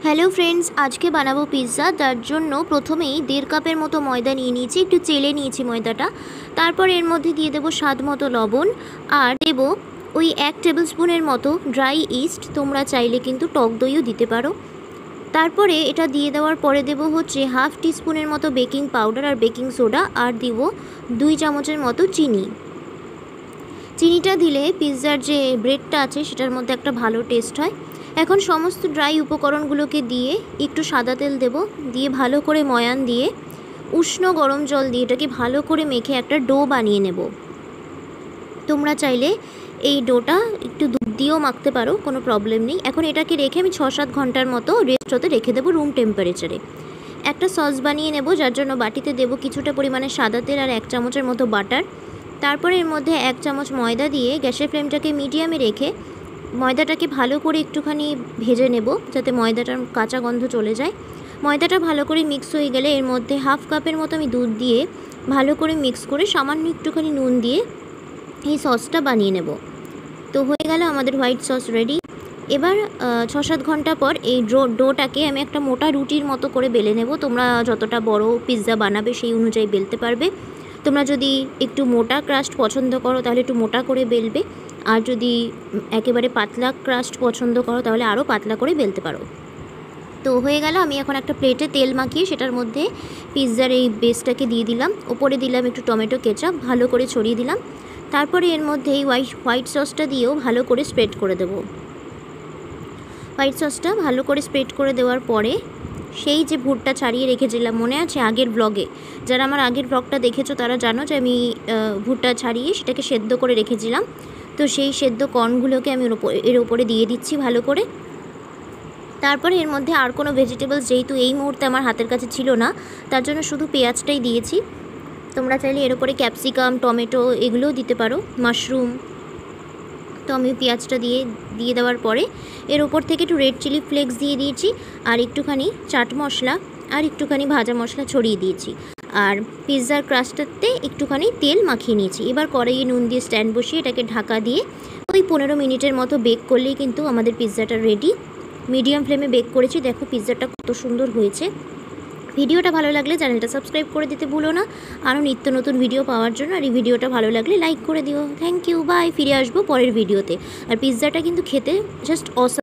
Hello friends, আজকে বানাবো pizza. তার জন্য প্রথমেই 1.5 কাপের মতো ময়দা নিয়ে নিয়েছি, একটু চেলে নিয়েছি ময়দাটা। তারপর এর মধ্যে দিয়ে দেবো স্বাদ মতো লবণ, আর দেবো ওই 1 টেবিল স্পুনের মতো ড্রাই ইস্ট। তোমরা চাইলে কিন্তু টক দইও দিতে পারো। তারপরে এটা দিয়ে দেওয়ার পরে দেবো হচ্ছে 1/2 টিস্পুনের মতো বেকিং পাউডার আর বেকিং সোডা, আর দিব 2 চামচের মতো চিনি। চিনিটা দিলে পিৎজার যে ব্রেডটা আছে সেটার মধ্যে একটা ভালো টেস্ট হয়। এখন সমস্ত ড্রাই উপকরণগুলোকে দিয়ে একটু সাদা তেল দেব, দিয়ে ভালো করে ময়ান দিয়ে উষ্ণ গরম জল দিয়ে এটাকে ভালো করে মেখে একটা ডো বানিয়ে নেব। তোমরা চাইলে এই ডোটা একটু দুধ দিয়েও মাখতে পারো, কোনো প্রবলেম নেই। এখন এটাকে রেখে আমি 6-7 ঘন্টার মতো রেস্ট হতে রেখে দেবো রুম টেম্পারেচারে। একটা সস বানিয়ে নেব, যার জন্য বাটিতে দেবো কিছুটা পরিমাণে সাদা তেল আর 1 চামচের মতো বাটার। তারপরে এর মধ্যে 1 চামচ ময়দা দিয়ে গ্যাসের ফ্লেমটাকে মিডিয়ামে রেখে ময়দাটাকে ভালো করে একটুখানি ভেজে নেব, যাতে ময়দাটার কাঁচা গন্ধ চলে যায়। ময়দাটা ভালো করে মিক্স হয়ে গেলে এর মধ্যে 1/2 কাপের মতো আমি দুধ দিয়ে ভালো করে মিক্স করে সামান্য একটুখানি নুন দিয়ে এই সসটা বানিয়ে নেব। তো হয়ে গেল আমাদের হোয়াইট সস রেডি। এবার 6-7 ঘন্টা পর এই ডোটাকে আমি একটা মোটা রুটির মতো করে বেলে নেব। তোমরা যতটা বড় পিৎজা বানাবে সেই অনুযায়ী বেলতে পারবে। তোমরা যদি একটু মোটা ক্রাস্ট পছন্দ করো তাহলে একটু মোটা করে বেলবে, আর যদি একেবারে পাতলা ক্রাস্ট পছন্দ করো তাহলে আরও পাতলা করে বেলতে পারো। তো হয়ে গেল। আমি এখন একটা প্লেটে তেল মাখিয়ে সেটার মধ্যে পিৎজার এই বেসটাকে দিয়ে দিলাম। ওপরে দিলাম একটু টমেটো কেচাপ, ভালো করে ছড়িয়ে দিলাম। তারপরে এর মধ্যে এই হোয়াইট সসটা দিয়েও ভালো করে স্প্রেড করে দেবো। হোয়াইট সসটা ভালো করে স্প্রেড করে দেওয়ার পরে সেই যে ভুট্টা ছাড়িয়ে রেখেছিলাম, মনে আছে আগের ব্লগে, যারা আমার আগের ব্লগটা দেখেছো তারা জানো যে আমি ভুট্টা ছাড়িয়ে সেটাকে সেদ্ধ করে রেখেছিলাম। তো সেই সেদ্ধ কর্নগুলোকে আমি এর ওপরে দিয়ে দিচ্ছি ভালো করে। তারপরে এর মধ্যে আর কোনো ভেজিটেবলস যেহেতু এই মুহূর্তে আমার হাতের কাছে ছিল না, তার জন্য শুধু পেঁয়াজটাই দিয়েছি। তোমরা চাইলে এর ওপরে ক্যাপসিকাম, টমেটো এগুলোও দিতে পারো, মাশরুম। তো আমি পেঁয়াজটা দিয়ে দেওয়ার পরে এর ওপর থেকে একটু রেড চিলি ফ্লেক্স দিয়ে দিয়েছি, আর একটুখানি চাট মশলা আর একটুখানি ভাজা মশলা ছড়িয়ে দিয়েছি, আর পিৎজার ক্রাস্টটাতে একটুখানি তেল মাখিয়ে নিয়েছি। এবার কড়াইয়ে নুন দিয়ে স্ট্যান্ড বসিয়ে এটাকে ঢাকা দিয়ে ওই 15 মিনিটের মতো বেক করলেই কিন্তু আমাদের পিৎজাটা রেডি। মিডিয়াম ফ্লেমে বেক করেছি, দেখো পিৎজাটা কত সুন্দর হয়েছে। ভিডিওটা ভালো লাগলে চ্যানেলটা সাবস্ক্রাইব করে দিতে ভুলো না আরও নিত্য নতুন ভিডিও পাওয়ার জন্য। আর এই ভিডিওটা ভালো লাগলে লাইক করে দিও। Thank you, bye. ফিরে আসবো পরের ভিডিওতে। আর পিৎজাটা কিন্তু খেতে জাস্ট অসাম।